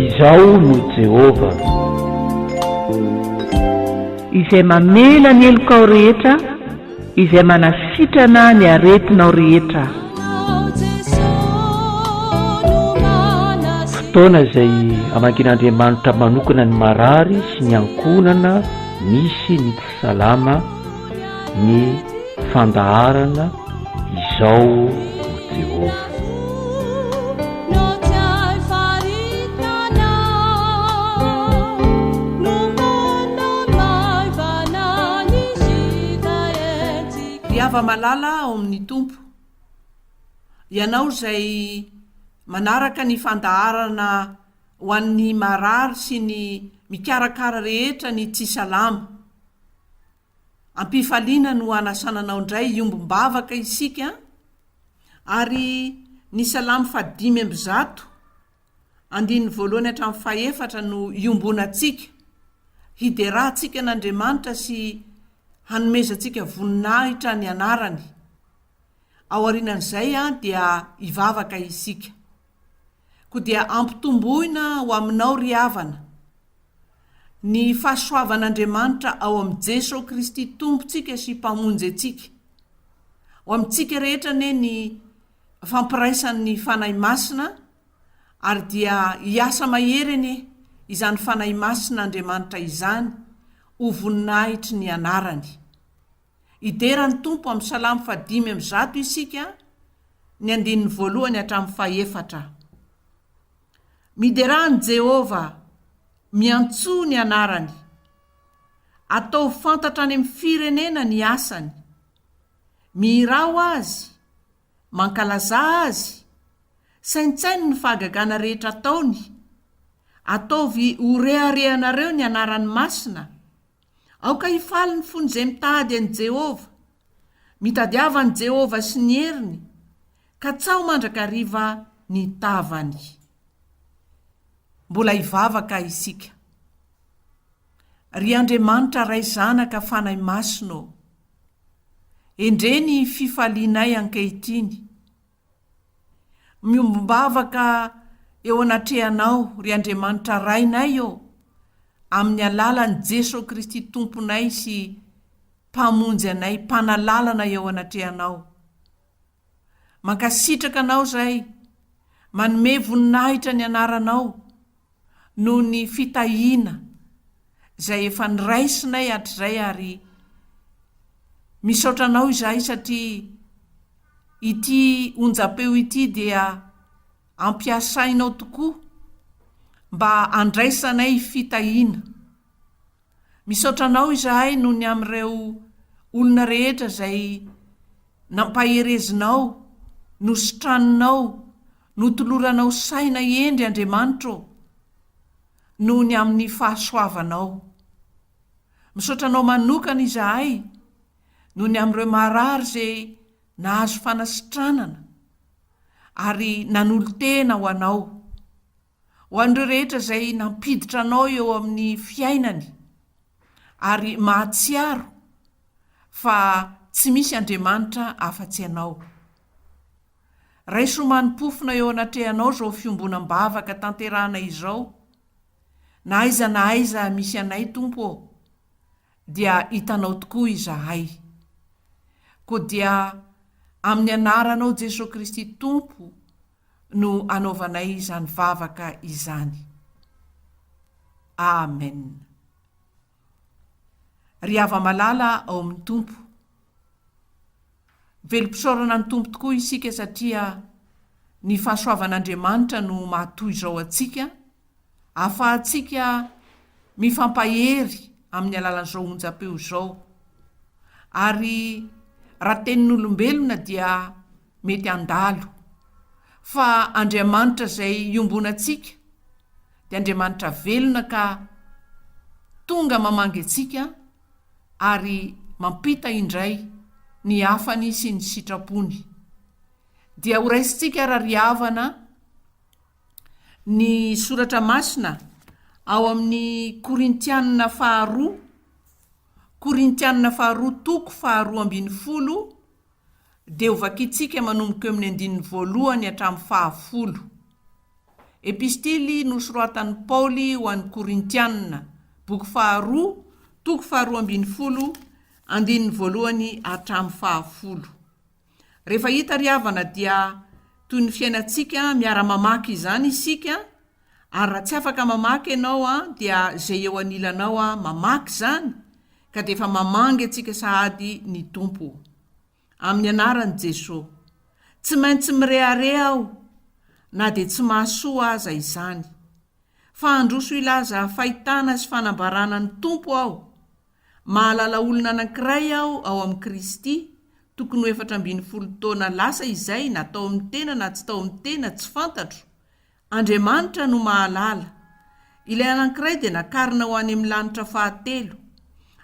Izao no Jehova izay mamela ny elokao rehetra, izay manasitrana ny aretinao rehetra. Fotoana izay amankin'Andriamanitra manokana ny marary sy ny ankonana misy ny tsy salama, ny fandaharana. Izao no Jehova. Riava malala ao amin'ny tompo, ianao izay manaraka ny fandaharana ho an'ny marary sy ny mikarakara rehetra ny tsy salama. Ampifaliana no anasananao indray iombom-bavaka isika, ary ny salamo 5:1 andiny voalohany hatramin'ny 4 no iombonantsika, hiderahantsika n'Andriamanitra sy hanomezantsika voninahitra ny anarany. Ao aorianan'izay dia hivavaka isika, koa dia ampitomboina ho aminao ry havana ny fahasoavan'Andriamanitra ao amin'ny Jesosy Kristy tompontsika sy mpamonjy antsika. Ao amintsika rehetra ne ny fampiraisan'ny fanahy masina, ary dia hiasa mahery ne izany fanahy masin'Andriamanitra izany ho voninahitry ny anarany. Iderany tompo amin'ny salamo 5:1 isika, ny 1 hatramin'ny 4. Miderahany Jehova, miantsoa ny anarany, atao fantatra any amin'ny firenena ny asany. Mirao azy, mankalaza azy, saintsainy ny fahagagana rehetra ataony. Ataovy ho reharehanareo ny anarany masina. Aoka hifaly ny fony izay mitady an'i Jehova, mitadiavany Jehova sy ny heriny, ka tsao mandrakariva ny tavany. Mbola hivavaka isika. Ry Andriamanitra ray zanaka fanahy masina, endreny fifalianay ankehitriny. Miombom-bavaka eo anatrehanao, ry Andriamanitra rainay eo, amin'ny alalan'i Jesosy Kristy tomponay sy mpamonjy anay, mpanalalana eo anatrehanao. Mankasitraka anao zay, manome voninahitra ny anaranao noho ny fitahiana zay efa niraisinay hatrizay, ary misaotra anao izahay satria ity onjam-peo ity dia ampiasainao tokoa mba andraisanay fitahiana. Misaotra anao izahay noho ny amin'ireo olona rehetra zay nampaherezinao, nositranonao, notoloranao saina endry Andriamanitra, noho ny amin'ny fahasoavanao. Misaotra anao manokana izahay noho ny amin'ireo marary zay nahazo fanasitranana ary nanolo tena ho anao. Ho an'ireo rehetra zay nampiditra anao eo amin'ny fiainany ary mahatsiaro fa tsy misy Andriamanitra afa-tsy anao. Raiso manimpofona eo anatrehanao zao fiombonam-bavaka tanterahana izao. Na aiza misy anay tompo, dia hitanao tokoa izahay. Koa dia amin'ny anaranao Jesosy Kristy tompo no anaovanay izany vavaka izany. Amen. Ry hava malala ao amin'ny tompo. Velom-pisaorana ny tompo tokoa isika satria ny fahasoavan'Andriamanitra no mahatoy izao atsika, ahafahantsika mifampahery amin'ny alalan'izao onjam-peo izao. Ary raha tenin'olombelona dia mety andalo, fa Andriamanitra zay iombonantsika dia Andriamanitra velona ka tonga mamangy antsika ary mampita indray ny afany sy ny sitrapony. Dia ho raisintsika raha ry havana ny soratra masina ao amin'ny Korintianina 2, 2:12, dia hovakitsika manomboka eo amin'ny andininy voalohany hatramin'ny 10. Epistily nosoratan'i Paoly ho an'ny Korintianina, boky 2, toko 12, andininy voalohany hatramin'ny 10. Rehefa hita ry havana dia toy ny fiainantsika miara-mamaky izany isika, ary raha tsy afaka mamaky ianao dia zay eo anilanao mamaky zany, ka dia efa mamangy antsika sahady ny tompo. Amin'ny anaran'i Jesosy, tsy maintsy mirehareha aho, na dia tsy mahasoa aza izany, fa handroso ilaza fahitana sy fanambarana ny tompo aho. Mahalala olona anankiray aho ao amin'ny Kristy, tokony ho 420 taona lasa izay na tao amin'ny tena na tsy tao amin'ny tena tsy fantatro. Andriamanitra no mahalala. Ilay anankiray dia nakarina ho any amin'ny lanitra 7,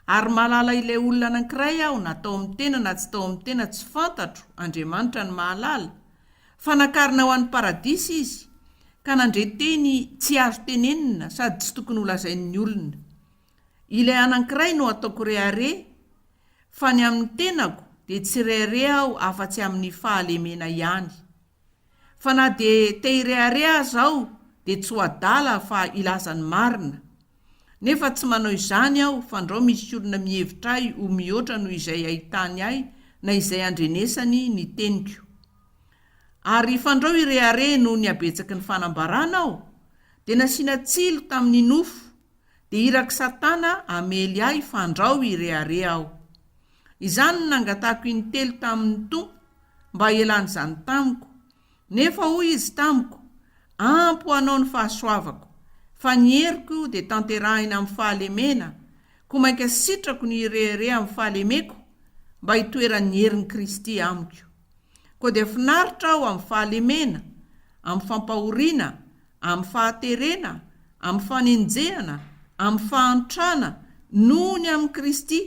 ary mahalala ilay olona anankiray aho na tao amin'ny tena na tsy tao amin'ny tena tsy fantatro. Andriamanitra no mahalala. Fa nakarina ho an'ny paradisy izy, ka nandreteny tsy azo tenenina sady tsy tokony ho lazain'ny olona. Ilay anankiray no ataoko rehare, fa ny amin'ny tenako dia tsy rehare aho afa-tsy amin'ny fahalemena ihany. Fa na dia te hirehare aho dia tsy ho adala fa ilazany marina. Nefa tsy manao izany aho, fa andreo misy olona mihevitra ahy ho mihoatra noho izay ahitany ahy na izay andrenesany ny teniko. Ary fandreo irehare no ny abetsaky ny fanambarana aho, dia nasiana tsilo tamin'ny nofo, dia iraky Satana amely ahy fandrao irehare aho. Izany nangatako intelo tamin'ny tompo mba ialany izany tamiko. Nefa hoy izy tamiko, ampy ho anao ny fahasoavako, fa ny heriko dia tanterahina amin'ny fahalemena, ko mainka sitrako ny irehare amin'ny fahalemeko mba hitoeran'ny herin'i Kristy amiko. Ko dia finaritra aho amin'ny fahalemena, amin'ny fampahoriana, amin'ny fahaterena, amin'ny fanenjehana, amin'ny fahantrana, noho ny amin'ny Kristy,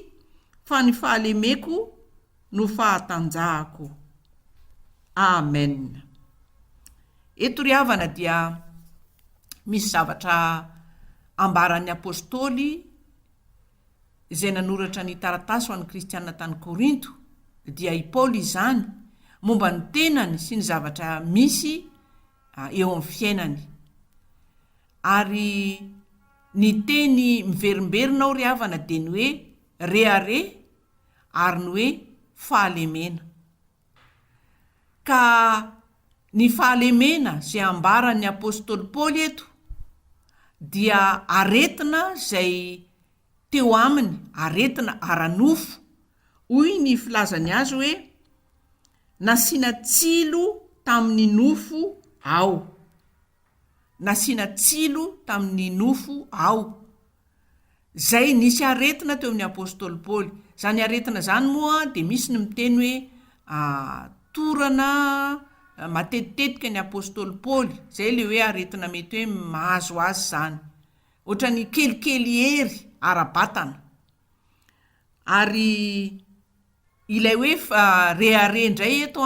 fa ny fahalemeko no fahatanjahako. Amen. Eto ry havana dia misy zavatra ambaran'ny apôstôly izay nanoratra ny taratasy ho an'ny kristianina tany Korinto, dia i Paoly izany, momba ny tenany sy ny zavatra misy eo amin'ny fiainany. Ary ny teny miverimberina ry havana dia ny hoe rehare ary ny hoe fahalemena. Ka ny fahalemena zay ambaran'ny apôstôly Paoly eto dia aretina zay teo aminy, aretina ara-nofo. Hoy ny filazany azy hoe nasiana tsilo tamin'ny nofo ao. Nasiana tsilo tamin'ny nofo ao. Zay nisy aretina teo amin'ny apôstôly Paoly. Zany aretina zany moa dia misy ny miteny hoe torana matetitetika ny apôstôly Paoly. Zay le hoe aretina mety hoe mahazo azy zany. Ohatra ny kelikely hery ara-batana. Ary ilay hoe rehare indray eto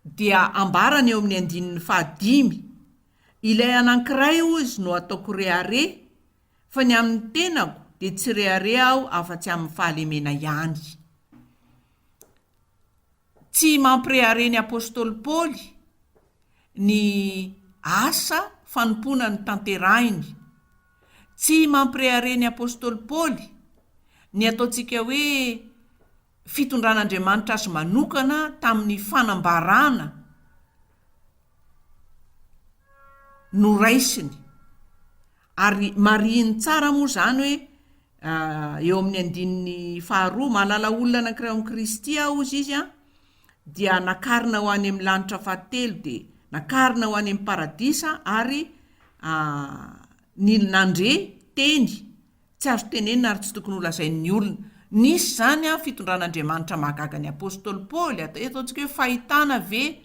dia ambarany eo amin'ny andininy 5. Ilay anankiray ozy no ataoko rehare, fa ny amin'ny tenako dia tsy rehare aho afa-tsy amin'ny fahalemena ihany. Tsy mampirehare ny apôstôly Paoly ny asa fanompona ny tanterahiny. Tsy mampirehare ny apôstôly Paoly ny ataontsika hoe fitondran'Andriamanitra azy manokana tamin'ny fanambarana noraisiny. Ary mariny tsara moa zany hoe eo amin'ny andininy 2, mahalala olona anankiray amin'ny Kristy aho izy dia nakarina ho any amin'ny lanitra 7, dia nakarina ho any amin'ny paradisa, ary ny nandre teny tsy azo tenenina ary tsy tokony ho lazain'ny olona. Nisy zany fitondran'Andriamanitra mahagaga ny apôstôly Paoly. Ataontsika hoe fahitana ve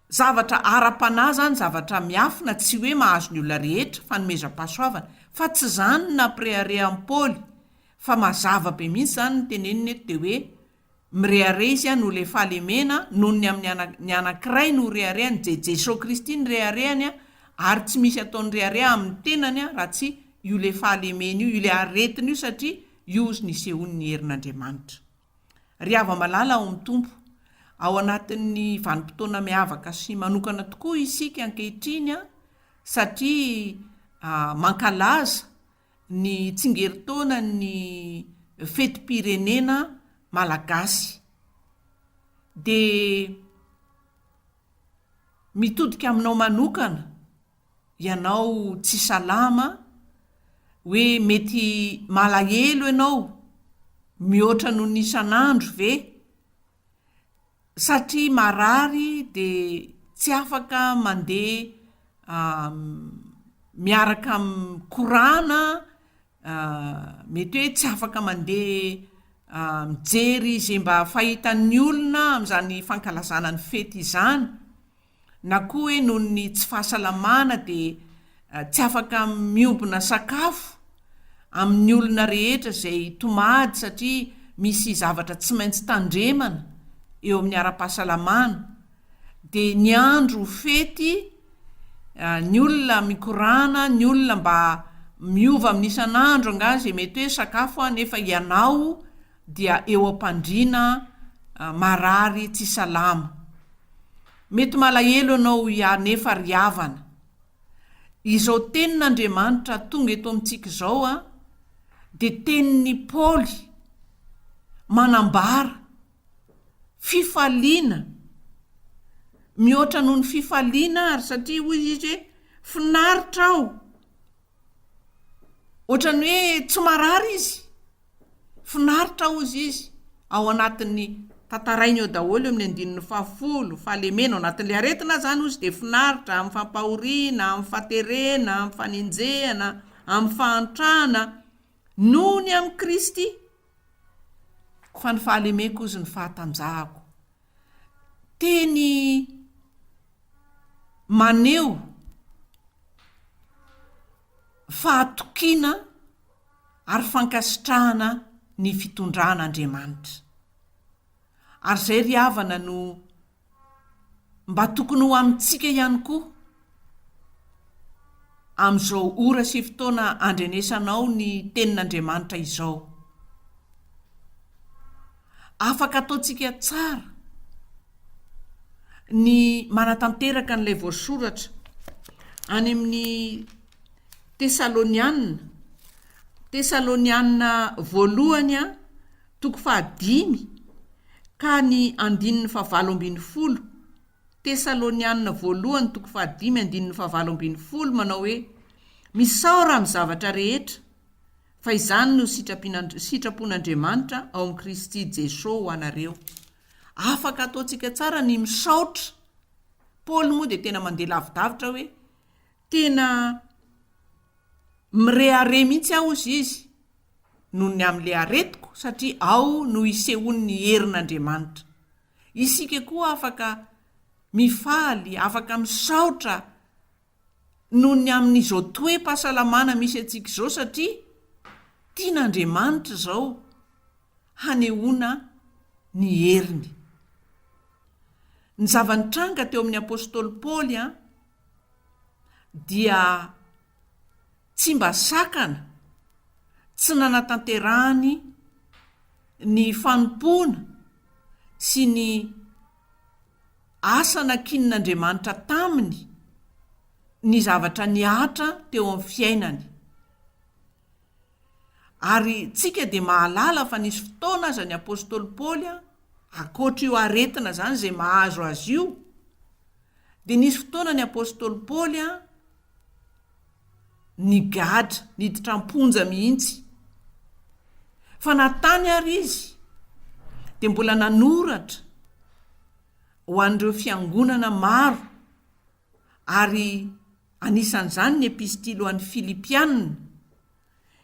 zavatra ara-panahy zany, zavatra miafina, tsy hoe mahazo ny olona rehetra, fanomezam-pahasoavana, fa tsy zany nampirehare amin'ny Paoly, fa mazava be mihitsy zany ny teneniny eto dia hoe mirehare izy no le fahalemena noho ny amin'ny anankiray no rehareany, Jesosy Kristy ny rehareany, ary tsy misy ataony rehare amin'ny tenany raha tsy io le fahalemena io, io le aretina io, satria io nisehony ny herin'Andriamanitra. ry ava-malala ao amin'ny tompo ao anatin'ny vanim-potoana miavaka sy manokana tokoa isika ankehitriny a satria mankalaza ny tsingeritaona ny fetim-pirenena malagasy dia mitodika aminao manokana ianao tsy salama hoe mety malahelo ianao mihoatra no nisan'andro ve satria marary dia tsy afaka mandeha miaraka amin'ny korana mety hoe tsy afaka mandeha mijery izay mba fahitan'ny olona amin'izany fankalazana ny fety izany na koa hoe noho ny tsy fahasalamana dia tsy afaka miombona sakafo amin'ny olona rehetra izay tomady satria misy zavatra tsy maintsy tandremana eo amin'ny ara-pahasalamana dia ny andro fety ny olona mikorana ny olona mba miova amin'ny isan'andro angazy mety hoe sakafo nefa ianao dia eo am-pandriana marary tsy salama mety malahelo ianao nefa ry havana izao tenin'Andriamanitra tonga eto amintsika izao dia tenin'ny Paoly manambara fifaliana mihoatra noho ny fifaliana ary satria hoy izy hoe finaritra aho ohatrany hoe tsy marary izy finaritra aho izy ao anatin'ny tantarainy eo daholo amin'ny 10 fahalemena ao anatin'ilay aretina zany ozy dia finaritra amin'ny fampahoriana amin'ny faterena amin'ny fanenjehana amin'ny fahantrana noho ny amin'ny Kristy fa ny fahalemeko izy ny fahatanjahako teny maneo fahatokiana ary fankasitrahana ny fitondran'Andriamanitra ary izay ry havana no mba tokony ho amintsika ihany koa amin'izao ora sy fotoana andrenesanao ny tenin'Andriamanitra izao afaka ataontsika tsara ny manatanteraka n'ilay voasoratra any amin'ny Tesalonianina voalohany 5 ka ny 9:7 Tesalonianina voalohany 5:7 manao hoe misaora amin'ny zavatra rehetra fa izany no sitrapon'Andriamanitra ao amin'ny Kristy Jesosy ho anareo afaka ataontsika tsara ny misaotra Paoly moa dia tena mandeha lavidavitra hoe tena mirehare mihitsy aho izy noho ny amin'ilay aretiko satria ao no isehon'ny herin'Andriamanitra isika koa afaka mifaly afaka misaotra noho ny amin'izao toe-pahasalamana misy antsika izao satria tian'Andriamanitra izao hanehoana ny heriny ny zavanitranga teo amin'ny apôstôly Paoly dia tsy mba sakana tsy nanatanterahany ny fanompoana sy ny asa nakinin'Andriamanitra taminy ny zavatra niatra teo amin'ny fiainany ary tsika dia mahalala fa nisy fotoana aza ny apôstôly Paoly akoatra io aretina zany zay mahazo azy io dia nisy fotoana ny apôstôly Paoly nigadra niditra amponja mihitsy fa natany ary izy dia mbola nanoratra ho an'ireo fiangonana maro ary anisan'izany ny epistily ho an'ny Filipianina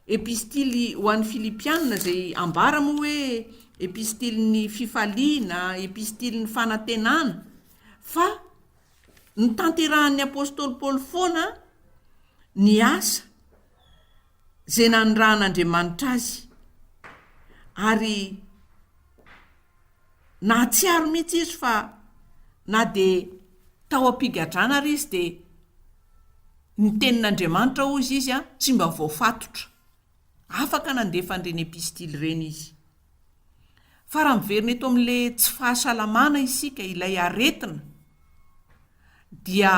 epistily ho an'ny Filipianina zay ambara moa hoe epistily ny fifaliana epistily ny fanantenana fa ny tanterahan'ny apôstôly Paoly foana ny asa zay nanondrahan'Andriamanitra azy ary nahatsiaro mihitsy izy fa na dia tao ampigadrana ary izy dia ny tenin'Andriamanitra hozy izy tsy mba voafatotra afaka nandefa an'ireny epistily ireny izy fa raha miverina eto amin'le tsy fahasalamana isika ilay aretina dia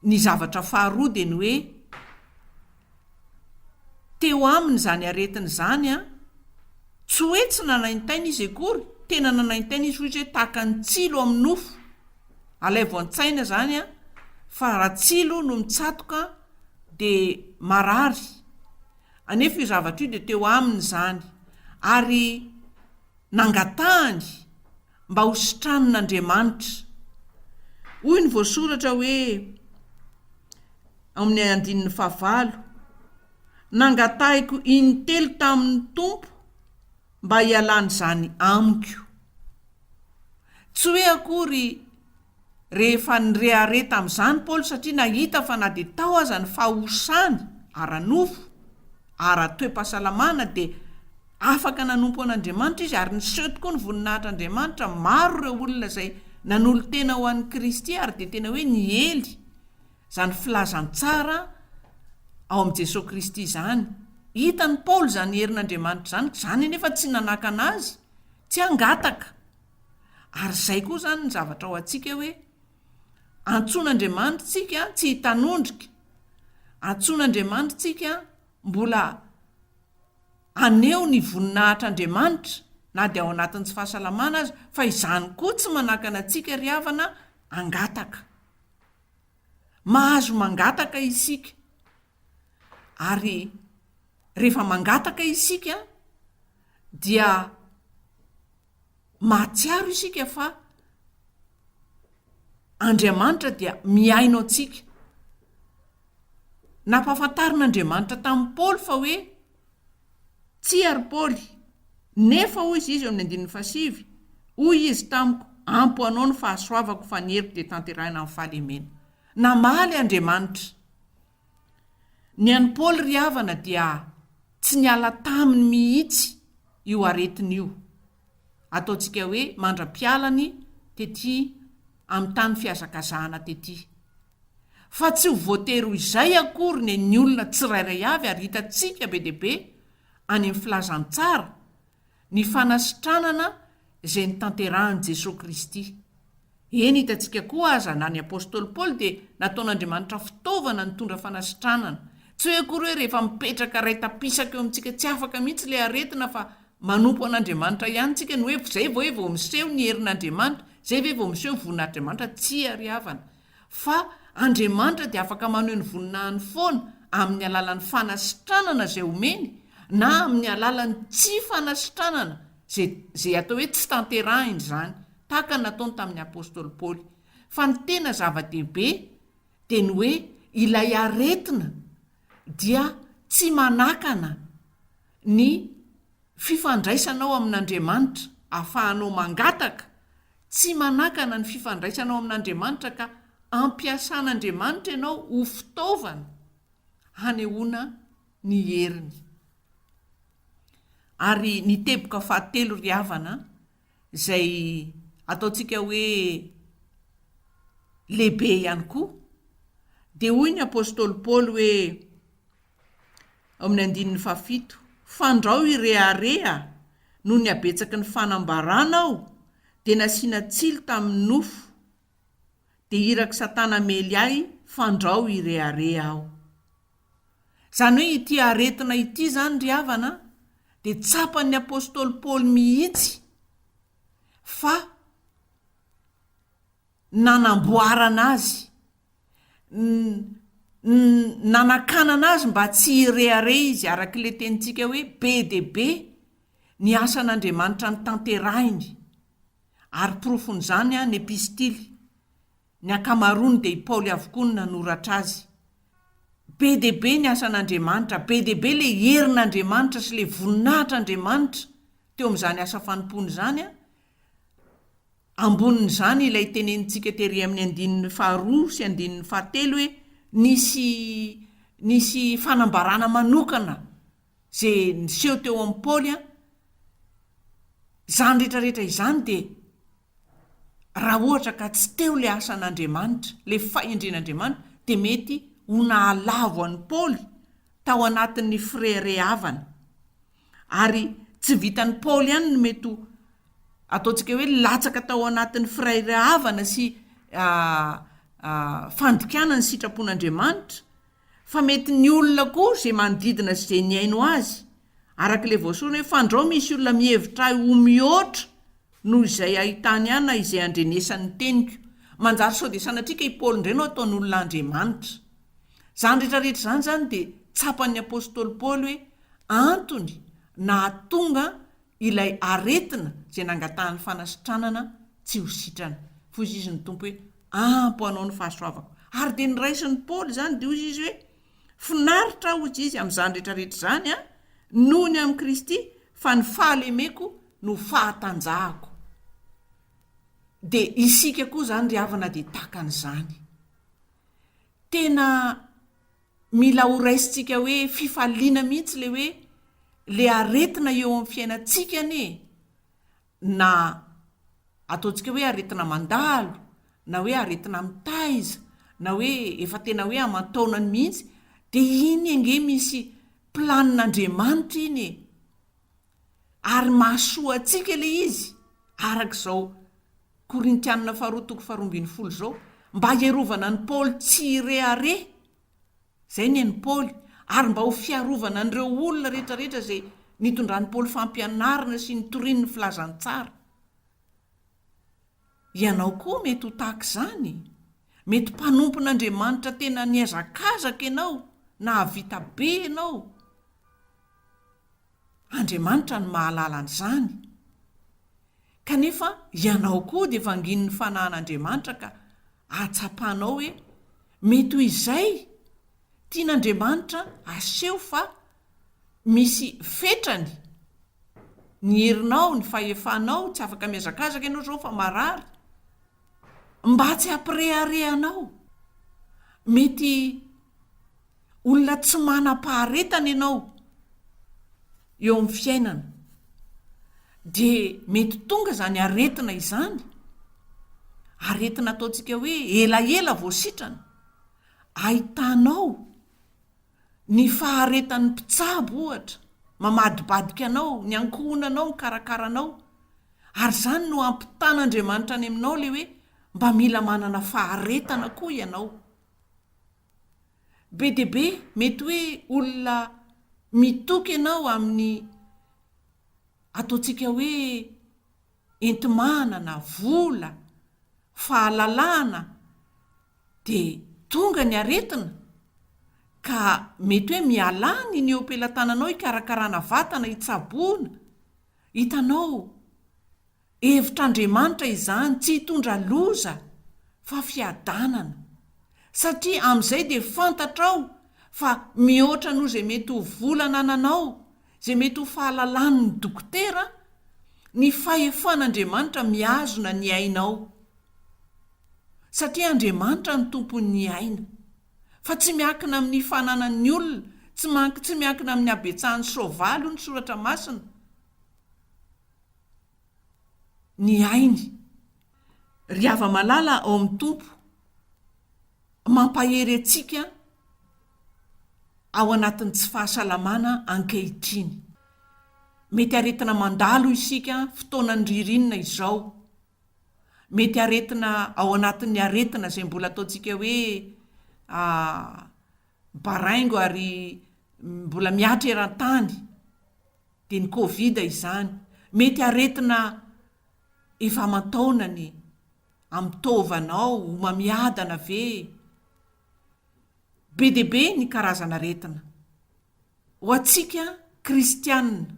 ny zavatra faharoa dia ny hoe teo aminy zany aretina zany a tsy hoe tsy nanaintaina izy akory tena nanaintaina izy hoy hoe tahaka ny tsilo amin'ny nofo alay voan-tsaina zany a fa raha tsilo no mitsatoka dia marary anefa io zavatra io dia teo aminy zany ary nangatahany mba ho sitranon'Andriamanitra hoy ny voasoratra hoe amin'ny 19 nangatahiko intelo tamin'ny tompo mba hialany zany amiko tsy hoe akory rehefa nyrehare tamin'izany Paoly satria nahita fa na dia tao aza ny fahosany ara-nofo ara-toe-pahasalamana dia afaka nanompo an'Andriamanitra izy ary niseho tokoa ny voninahitr'Andriamanitra maro ireo olona izay nanolo tena ho an'ny Kristy ary dia tena hoe niely zany filazantsara ao amin'i Jesosy Kristy zany hitany Paoly zany herin'Andriamanitra zany nefa tsy nanaka anazy tsy hangataka ary izay koa zany ny zavatra ao antsika hoe antsoin'Andriamanitra tsika tsy hitanondrika antsoin'Andriamanitra tsika mbola aneo ny voninahitr'Andriamanitra na dia ao anatin'ny tsy fahasalamana azy fa izany koa tsy manakana antsika ry havana angataka mahazo mangataka isika ary rehefa mangataka isika dia mahatsiaro isika fa Andriamanitra dia miaino antsika nampahafantarin'Andriamanitra tamin'ny Paoly fa hoe tsy ary Paoly nefa hoy izy amin'ny 15 hoy izy tamiko ampo anao ny fahasoavako fa ny heriko dia tanterahina amin'ny fahalemena namaly Andriamanitra ny an'ny Paoly ry havana dia tsy niala taminy mihitsy io aretiny io ataontsika hoe mandra-pialany tetỳ amin'ny tany fiazakazahana tetỳ fa tsy ho voatery ho izay akory ny olona tsirairay avy ary hitantsika be deaibe any amin'ny filazantsara ny fanasitranana izay nitanterahany Jesosy Kristy eny hitantsika koa aza na ny apôstôly Paoly dia nataon'Andriamanitra fitaovana nitondra fanasitranana tsy hoe akory hoe rehefa mipetraka ray tapisaka eo amintsika tsy afaka mihitsy ilay aretina fa manompo an'Andriamanitra ihany tsika ny hoe zay vao miseho ny herin'Andriamanitra zay ve vao miseho ny voninahitry'Andriamanitra tsy ary havana fa Andriamanitra dia afaka maneho ny voninahiny foana amin'ny alalan'ny fanasitranana izay omeny na amin'ny alalan'ny tsy fanasitranana zay atao hoe tsy tanterahiny zany tahaka nataony tamin'ny apôstôly Paoly fa ny tena zava-dehibe dia ny hoe ilay aretina dia tsy manakana ny fifandraisanao amin'Andriamanitra ahafahanao mangataka tsy manakana ny fifandraisanao amin'Andriamanitra ka ampiasan'Andriamanitra ianao ho fitaovana hanehoana ny heriny ary ny teboka fahatelo ry havana izay ataontsika hoe lehibe ihany koa dia hoy ny apôstôly Paoly hoe amin'ny 17 fandrao irearea noho ny abetsaky ny fanambarana aho dia nasiana tsilo tamin'ny nofo dia iraka Satana mely ahy fandrao irearea aho zany hoe ity aretina ity zany ry havana dia tsapan'ny apôstôly Paoly mihitsy fa nanamboarana azy nanakanana azy mba tsy ireare izy arak'ile tenintsika hoe be dia be ny asan'Andriamanitra ny tanterahiny ary profon'izany ny epistily ny akamarony dia i Paoly avokoa ny nanoratra azy be dia be ny asan'Andriamanitra be dia be le herin'Andriamanitra sy le voninahitr'Andriamanitra teo amin'izany asa fanompony zany ambonin'izany ilay tenenitsika tery amin'ny 12 sy 13 hoe nisy fanambarana manokana zay niseho teo amin'ny Paoly zany rehetrarehetra izany dia raha ohatra ka tsy teo le asan'Andriamanitra le fahendren'Andriamanitra dia mety ho nahalavo an'ny Paoly tao anatin'ny frerehavana ary tsy vitany paoly ihany no mety ataontsika hoe latsaka tao anatin'ny firairavana sy fandikana ny sitrapon'andriamanitra fa mety ny olona koa zay manodidina zay ny aino azy arak'le voasorana hoe fandrao misy olona mihevitra ho mihoatra noho izay ahitany ihany izay andrenesan'ny teniko manjary sao de sanatrika i paoly indray no ataon'olona andriamanitra zany rehetrarehetra zany zany de tsapan'ny apôstôly paoly hoe antony nahatonga ilay aretina zay nangatahany fanasitranana tsy ho sitrana fozy izy ny tompo hoe ampo anao ny fahasoavako ary de nyraisin'ny paoly zany de ozy izy hoe finaritra ozy izy amin'izany rehetrarehetra zany noho ny amin'i Kristy fa ny fahalemeko no fahatanjahako de isika koa zany ry havana de takan'izany tena mila ho raisitsika hoe fifaliana mihitsy le hoe le aretina eo amin'ny fiainantsika ane na ataontsika hoe aretina mandalo na hoe aretina mitaiza na hoe efa tena hoe amantaonany mihitsy de iny enge misy planin'Andriamanitra iny ary mahasoa atsika le izy arak'izao Korintianina 2:12 zao mba hierovana ny Paoly tsy ireare zay ny any Paoly ary mba ho fiarovana an'ireo olona rehetrarehetra zay nitondrany Paoly fampianarana sy nitoriany ny filazantsara ianao koa mety ho tahaka izany mety mpanompon'Andriamanitra tena niazakazaka ianao na havita be ianao Andriamanitra ny mahalala an'izany kanefa ianao koa de vangin'ny fanahan'Andriamanitra ka atsapanao hoe mety ho izay tian'Andriamanitra aseho fa misy fetrany ny herinao ny fahefanao tsy afaka miazakazaka ianao zao fa marary mba tsy hampireharehanao mety olona tsy manam-paharetana ianao eo amin'ny fiainana de mety tonga zany aretina izany aretina ataontsika hoe elaela voasitrana ahitanao ny faharetan'ny mpitsabo ohatra mamadibadika anao ny ankohonanao ny karakaranao ary zany no ampitan'Andriamanitra any aminao le hoe mba mila manana faharetana koa ianao be de be mety hoe olona mitoky ianao amin'ny ataontsika hoe entimanana vola fahalalana de tonga ny aretina ka mety hoe mialany ny eo am-pelatananao hikarakarana vatana hitsaboana hitanao hevitr'Andriamanitra izany tsy hitondra loza fa fiadanana satria amin'izay de fantatrao fa mihoatra noho zay mety ho volana ananao zay mety ho fahalalany ny dokotera ny fahefan'Andriamanitra miazona ny ainao satria Andriamanitra ny tompon'ny aina fa tsy miankina amin'ny fananan'ny olona tsy miankina amin'ny abetsahan'ny soavaly ny soratra masina ny ainy ry hava-malala ao amin'ny tompo mampahery atsika ao anatin'ny tsy fahasalamana ankehitriny mety aretina mandalo isika fotoanany ririnina izao mety aretina ao anatin'ny aretina zay mbola ataontsika hoe baraingo ary mbola miatra eran-tany de ny Covid izany mety aretina efa amantaonany am'tovanao mamiadana ve be de be ny karazana aretina ho atsika kristianina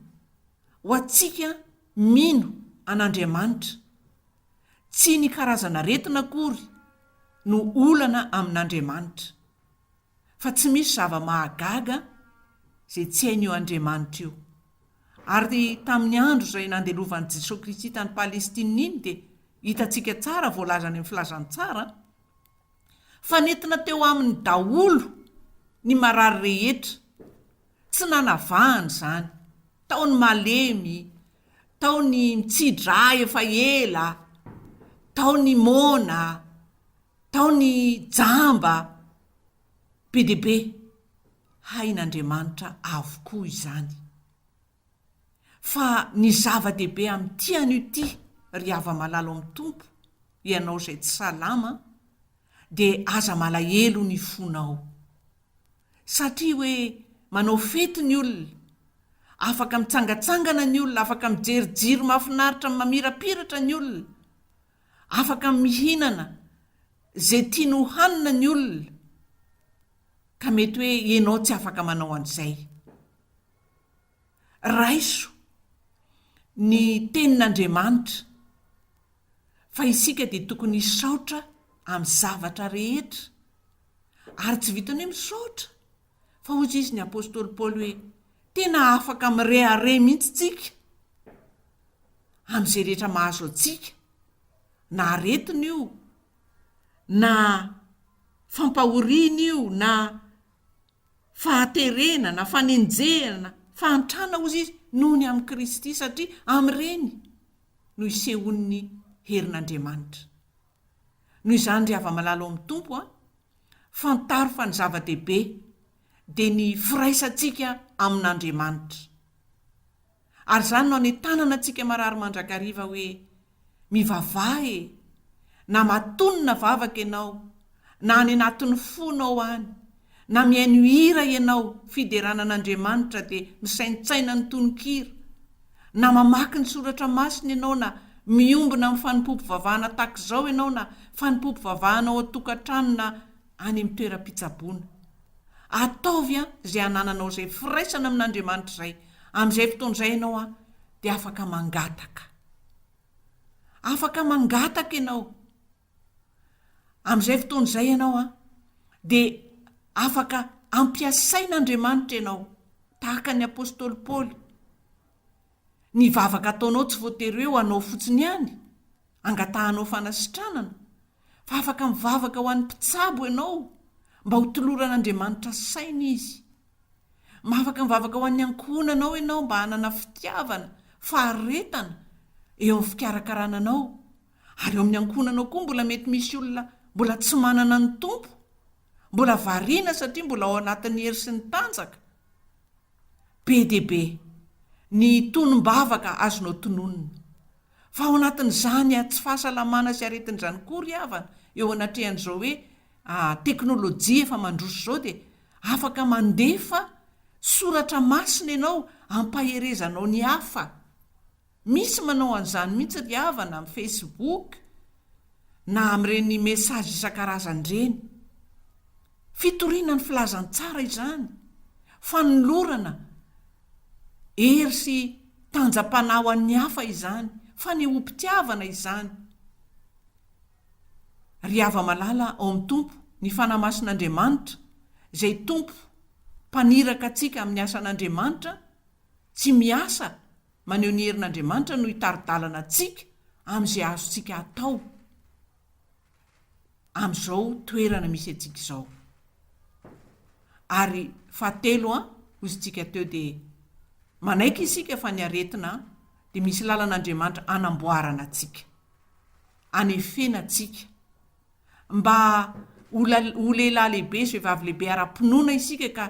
ho atsika mino an'Andriamanitra tsy ny karazana aretina akory no olana amin'Andriamanitra fa tsy misy zava-mahagaga zay tsy hainy eo Andriamanitra io ary tamin'ny andro zay nandelovan'i Jesosy Kristy tany Palestina iny de hitatsika tsara voalazany amin'ny filazantsara fa nentina teo amin'ny daholo ny marary rehetra tsy nanavahany zany tao ny malemy tao ny mitsidra efa ela tao ny mona tao ny jamba be de be hain'Andriamanitra avokoa izany fa ny zava-dehibe amin'ny tian'io ty ry hava-malalo amin'ny tompo ianao izay tsy salama dia aza malahelo ny fonao satria hoe manao fety ny olona afaka mitsangatsangana ny olona afaka mijerijiry mahafinaritra ny mamirapiratra ny olona afaka mihinana zay tiany ho hanina ny olona ka mety hoe ianao tsy afaka manao an'izay raiso ny tenin'Andriamanitra fa isika dia tokony hisaotra amin'ny zavatra rehetra ary tsy vitany hoe misaotra fa hozy izy ny apôstôly Paoly hoe tena afaka mirehare mihitsy tsika amin'izay rehetra mahazo antsika na aretina io na fampahoriana io na fahaterena na fanenjehana fahantrana hozy izy noho ny amin'ny Kristy satria amin'ireny no isehon'ny herin'Andriamanitra noho izany ry hava-malalo amin'ny tompo fantaro fa ny zava-dehibe dia ny firaisantsika amin'Andriamanitra ary izany no any tanana antsika marary mandrakariva hoe mivavaha na matonona vavaka ianao na any anatin'ny fonao any na mihaino hira ianao fideranan'Andriamanitra dia misaintsaina ny tononkira na mamaky ny soratra masina ianao na miombona amin'ny fanompoam-pivavahana tahak'izao ianao na fanompoam-pivavahana ao an-tokantrano na any amin'ny toeram-pitsaboana ataovy izay anananao izay firaisana amin'Andriamanitra izay amin'izay fotoan'izay ianao dia afaka mangataka ianao amin'izay fotoan'izay ianao dia afaka ampiasain'Andriamanitra ianao tahaka ny apôstôly Paoly ny vavaka ataonao tsy voatery hoe anao fotsiny ihany angatahanao fanasitranana fa afaka mivavaka ho an'ny mpitsabo ianao mba ho toloran'Andriamanitra saina izy afaka mivavaka ho an'ny ankohonanao ianao mba hanana fitiavana faharetana eo amin'ny fikarakarana ary eo amin'ny ankohonanao koa mbola mety misy olona mbola tsy manana ny tompo mbola variana satria mbola ao anatin'ny hery sy ny tanjaka be dia be ny tonom-bavaka azonao tononona fa ao anatin'izany tsy fahasalamana sy aretin'izany koa ry havana eo anatrehan'izao hoe teknôlôjia efa mandroso izao dia afaka mandefa soratra masina ianao ampaherezanao ny hafa misy manao an'izany mihitsy ry havana amin'ny Facebook na amin'ireny mesazy isan-karazany ireny fitoriana ny filazantsara izany fanolorana hery sy tanjam-panahy ho an'ny hafa izany fa ny ompitiavana izany ry hava-malala ao amin'ny tompo ny fanahy masin'Andriamanitra izay tompo mpaniraka antsika amin'ny asan'Andriamanitra tsy miasa maneho ny herin'Andriamanitra no hitaridalana antsika amin'izay azontsika atao amin'izao toerana misy antsika izao ary fahatelo hozy tsika teo dia manaiky isika fa ny aretina dia misy lalan'Andriamanitra anamboarana antsika anefena antsika mba ho lehilahy lehibe sy vehivavy lehibe ara-pinoana isika ka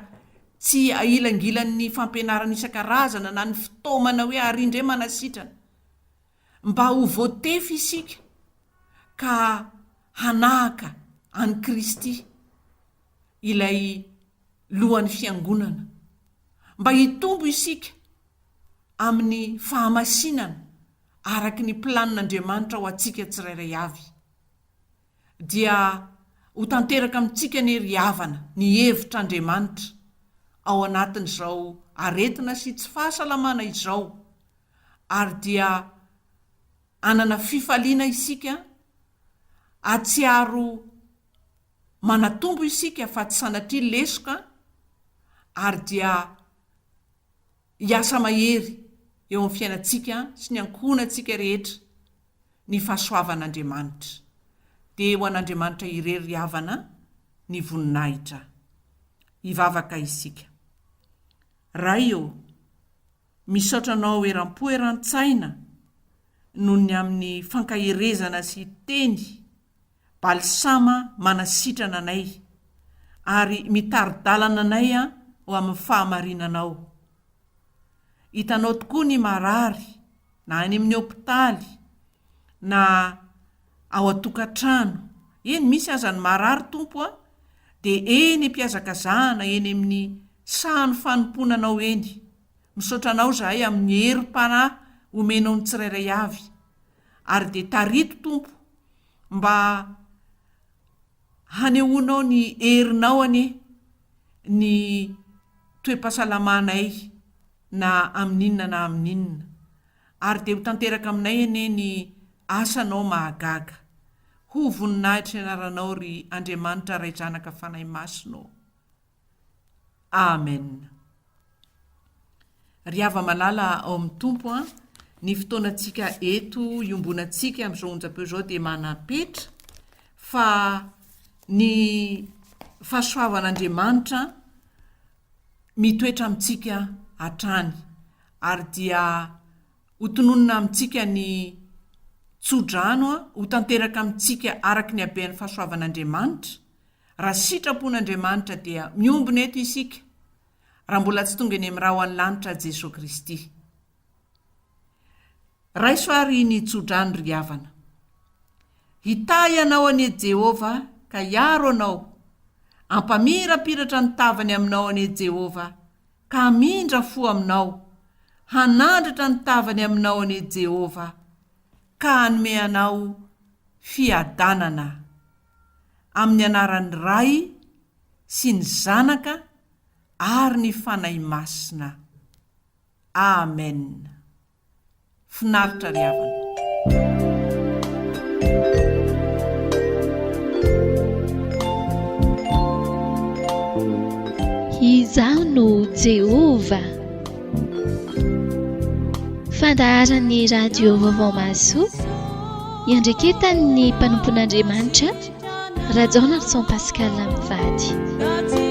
tsy ailangilan'ny fampianarana isan-karazana na ny fitaomana hoe arindray manasitrana mba ho voatefy isika ka hanahaka any Kristy ilay lohan'ny fiangonana mba hitombo isika amin'ny fahamasinana araky ny planin'Andriamanitra ho antsika tsirairay avy dia ho tanteraka amintsika ny ry havana ny hevitr'Andriamanitra ao anatin'izao aretina sy tsy fahasalamana izao ary dia anana fifaliana isika atsiaro manatombo isika fa tsy sanatria lesoka ary dia hiasa mahery eo amin'ny fiainantsika sy ny ankohonantsika rehetra ny fahasoavan'Andriamanitra dia ho an'Andriamanitra irery havana ny voninahitra hivavaka isika ray eo misaotranao eram-po eran-tsaina noho ny amin'ny fankaherezana sy teny balisama manasitrana anay ary mitaridalana anay ho amin'ny fahamarinanao hitanao tokoa ny marary na any amin'ny hôpitaly na ao atokantrano. Eny misy aza ny marary tompo a, dia eny mpiazakazahana eny amin'ny sano fanomponanao eny, misaotranao zahay amin'ny herim-panahy omenao ny tsirairay avy, ary dia tarito tompo mba hanehoanao ny herinao anie ny toe-pahasalamanay na amin'inona na amin'inona, ary dia ho tanteraka aminay anie ny asanao mahagaga. Ho voninahitra ianaranao ry Andriamanitra ray zanaka fanahy masonao. Amen. Ry hava-malala ao amin'ny tompo a, ny fotoanantsika eto iombonantsika amin'izao onjam-peo izao dia manapetra fa ny fahasoavan'Andriamanitra mitoetra amintsika hatrany, ary dia ho tononona amintsika ny tsodrano a, ho tanteraka amintsika araka ny habean'ny fahasoavan'Andriamanitra. Raha sitrapon'Andriamanitra dia miombona eto isika, raha mbola tsy tonga eny amin'ny raha ho any lanitra Jesosy Kristy. Raisoary ny tsodrano ry havana. Hitay ianao anie Jehova ka hiaro anao, ampamirapiratra ny tavany aminao anie Jehova ka hamindra fo aminao, hanandratra ny tavany aminao anie Jehova ka hanome anao fiadanana. Amin'ny anaran'ny Ray sy ny Zanaka ary ny fanahy masina. Amen. Finaritra ry havana. Izaho no Jehova. Fandaharan'ny radio vaovao maso, iandreketan'ny mpanompon'Andriamanitra Rajona Ritson Pascal Amivady.